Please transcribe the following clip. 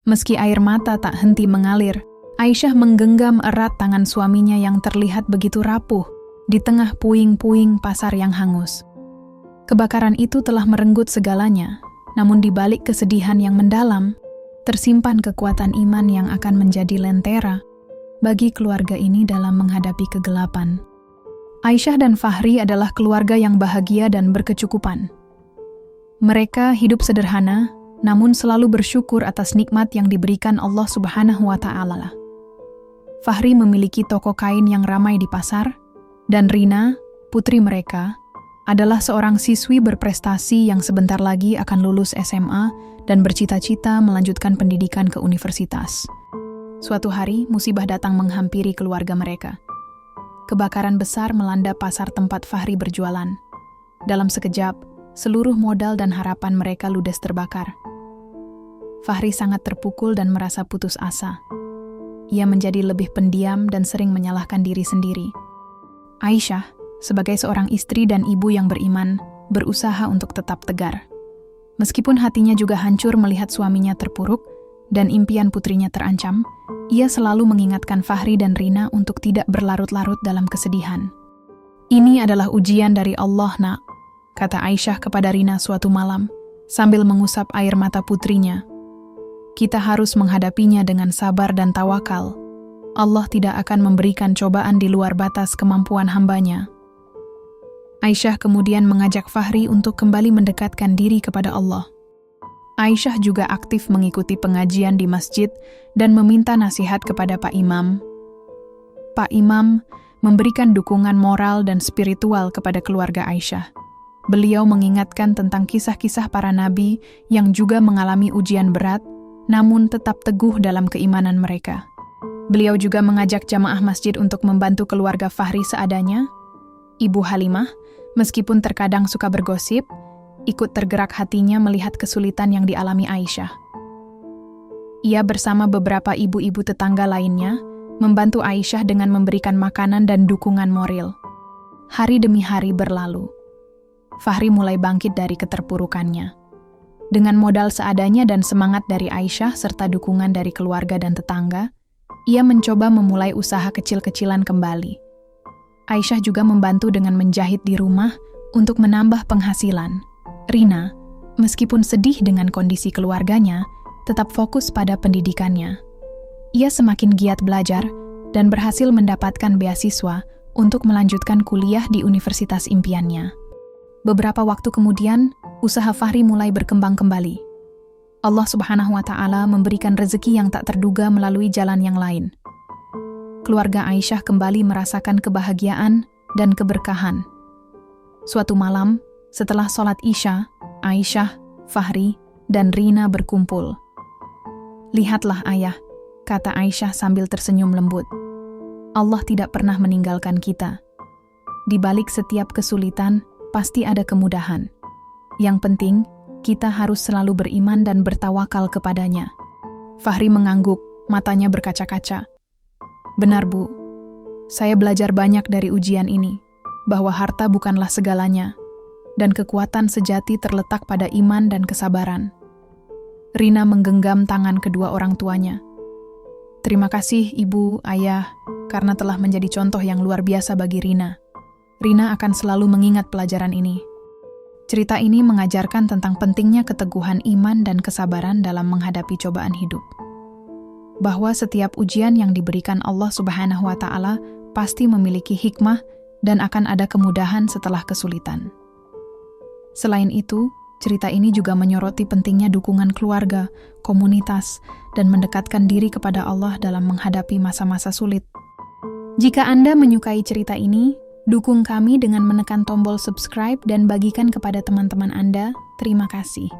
Meski air mata tak henti mengalir, Aisyah menggenggam erat tangan suaminya yang terlihat begitu rapuh di tengah puing-puing pasar yang hangus. Kebakaran itu telah merenggut segalanya, namun di balik kesedihan yang mendalam, tersimpan kekuatan iman yang akan menjadi lentera bagi keluarga ini dalam menghadapi kegelapan. Aisyah dan Fahri adalah keluarga yang bahagia dan berkecukupan. Mereka hidup sederhana, namun selalu bersyukur atas nikmat yang diberikan Allah Subhanahu wa Ta'ala. Fahri memiliki toko kain yang ramai di pasar, dan Rina, putri mereka, adalah seorang siswi berprestasi yang sebentar lagi akan lulus SMA dan bercita-cita melanjutkan pendidikan ke universitas. Suatu hari, musibah datang menghampiri keluarga mereka. Kebakaran besar melanda pasar tempat Fahri berjualan. Dalam sekejap, seluruh modal dan harapan mereka ludes terbakar. Fahri sangat terpukul dan merasa putus asa. Ia menjadi lebih pendiam dan sering menyalahkan diri sendiri. Aisyah, sebagai seorang istri dan ibu yang beriman, berusaha untuk tetap tegar. Meskipun hatinya juga hancur melihat suaminya terpuruk dan impian putrinya terancam, ia selalu mengingatkan Fahri dan Rina untuk tidak berlarut-larut dalam kesedihan. "Ini adalah ujian dari Allah, Nak," kata Aisyah kepada Rina suatu malam, sambil mengusap air mata putrinya. "Kita harus menghadapinya dengan sabar dan tawakal. Allah tidak akan memberikan cobaan di luar batas kemampuan hambanya." Aisyah kemudian mengajak Fahri untuk kembali mendekatkan diri kepada Allah. Aisyah juga aktif mengikuti pengajian di masjid dan meminta nasihat kepada Pak Imam. Pak Imam memberikan dukungan moral dan spiritual kepada keluarga Aisyah. Beliau mengingatkan tentang kisah-kisah para nabi yang juga mengalami ujian berat, namun tetap teguh dalam keimanan mereka. Beliau juga mengajak jamaah masjid untuk membantu keluarga Fahri seadanya. Ibu Halimah, meskipun terkadang suka bergosip, ikut tergerak hatinya melihat kesulitan yang dialami Aisyah. Ia bersama beberapa ibu-ibu tetangga lainnya membantu Aisyah dengan memberikan makanan dan dukungan moral. Hari demi hari berlalu. Fahri mulai bangkit dari keterpurukannya. Dengan modal seadanya dan semangat dari Aisyah serta dukungan dari keluarga dan tetangga, ia mencoba memulai usaha kecil-kecilan kembali. Aisyah juga membantu dengan menjahit di rumah untuk menambah penghasilan. Rina, meskipun sedih dengan kondisi keluarganya, tetap fokus pada pendidikannya. Ia semakin giat belajar dan berhasil mendapatkan beasiswa untuk melanjutkan kuliah di universitas impiannya. Beberapa waktu kemudian, usaha Fahri mulai berkembang kembali. Allah Subhanahu wa Ta'ala memberikan rezeki yang tak terduga melalui jalan yang lain. Keluarga Aisyah kembali merasakan kebahagiaan dan keberkahan. Suatu malam, setelah sholat Isya, Aisyah, Fahri, dan Rina berkumpul. "Lihatlah ayah," kata Aisyah sambil tersenyum lembut. "Allah tidak pernah meninggalkan kita. Di balik setiap kesulitan, pasti ada kemudahan. Yang penting, kita harus selalu beriman dan bertawakal kepadanya." Fahri mengangguk, matanya berkaca-kaca. "Benar, Bu. Saya belajar banyak dari ujian ini, bahwa harta bukanlah segalanya, dan kekuatan sejati terletak pada iman dan kesabaran." Rina menggenggam tangan kedua orang tuanya. "Terima kasih, Ibu, Ayah, karena telah menjadi contoh yang luar biasa bagi Rina. Rina akan selalu mengingat pelajaran ini." Cerita ini mengajarkan tentang pentingnya keteguhan iman dan kesabaran dalam menghadapi cobaan hidup. Bahwa setiap ujian yang diberikan Allah Subhanahu wa Ta'ala pasti memiliki hikmah dan akan ada kemudahan setelah kesulitan. Selain itu, cerita ini juga menyoroti pentingnya dukungan keluarga, komunitas, dan mendekatkan diri kepada Allah dalam menghadapi masa-masa sulit. Jika Anda menyukai cerita ini, dukung kami dengan menekan tombol subscribe dan bagikan kepada teman-teman Anda. Terima kasih.